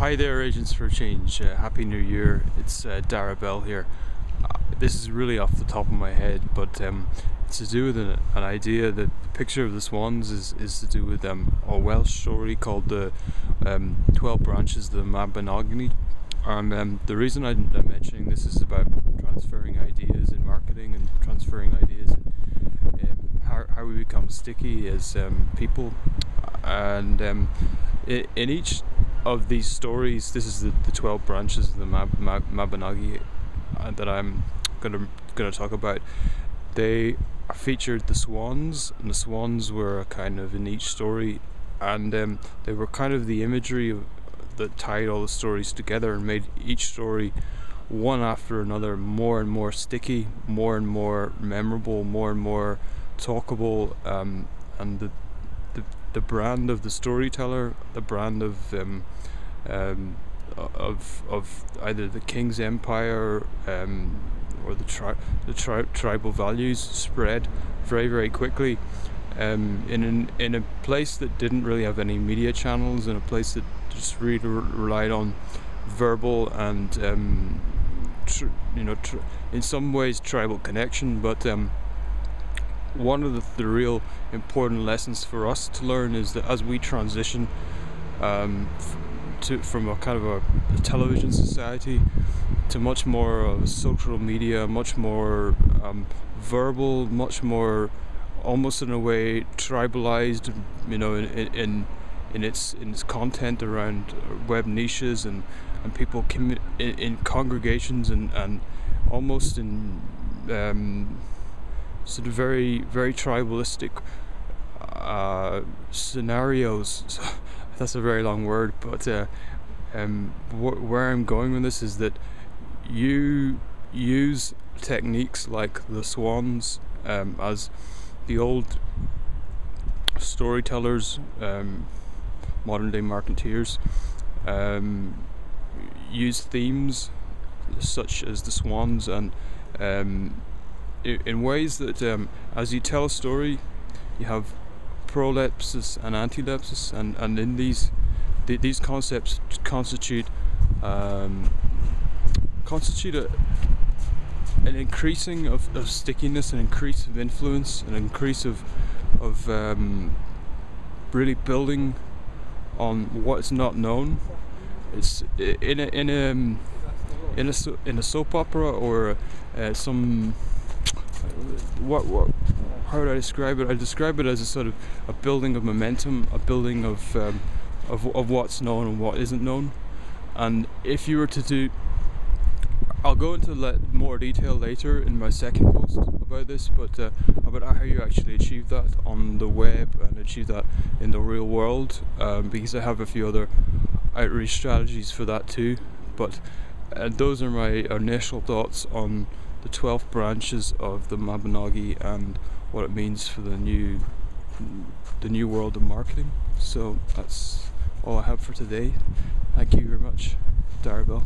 Hi there, Agents for Change. Happy New Year. It's Dara here. This is really off the top of my head, but it's to do with an idea. The picture of the swans is to do with a Welsh story called the 12 Branches of the Mabinogi. The reason I'm mentioning this is about transferring ideas in marketing and transferring ideas in how we become sticky as people. And in each of these stories, this is the 12 branches of the Mabinogi that I'm gonna talk about. They featured the swans, and the swans were kind of in each story, and they were kind of the imagery that tied all the stories together and made each story, one after another, more and more sticky, more and more memorable, more and more talkable, and the brand of the storyteller, the brand of either the king's empire or the tribal values spread very, very quickly in a place that didn't really have any media channels, in a place that just really relied on verbal and in some ways tribal connection, but one of the real important lessons for us to learn is that as we transition from a kind of a television society to much more of social media, much more verbal, much more almost in a way tribalized, in its content around web niches and people in congregations and almost in sort of very, very tribalistic scenarios. So that's a very long word, but where I'm going with this is that you use techniques like the swans as the old storytellers, modern day marketeers, use themes such as the swans and in ways that as you tell a story, you have prolepsis and antilepsis, and in these concepts constitute an increasing of stickiness, an increase of influence, an increase of really building on what's not known. It's in a soap opera or some. How would I describe it? I describe it as a sort of a building of momentum, a building of what's known and what isn't known. And if you were to do, I'll go into more detail later in my second post about this, but about how you actually achieve that on the web and achieve that in the real world, because I have a few other outreach strategies for that too. But those are my initial thoughts on the 12 branches of the Mabinogi and what it means for the new world of marketing. So that's all I have for today. Thank you very much, Dara.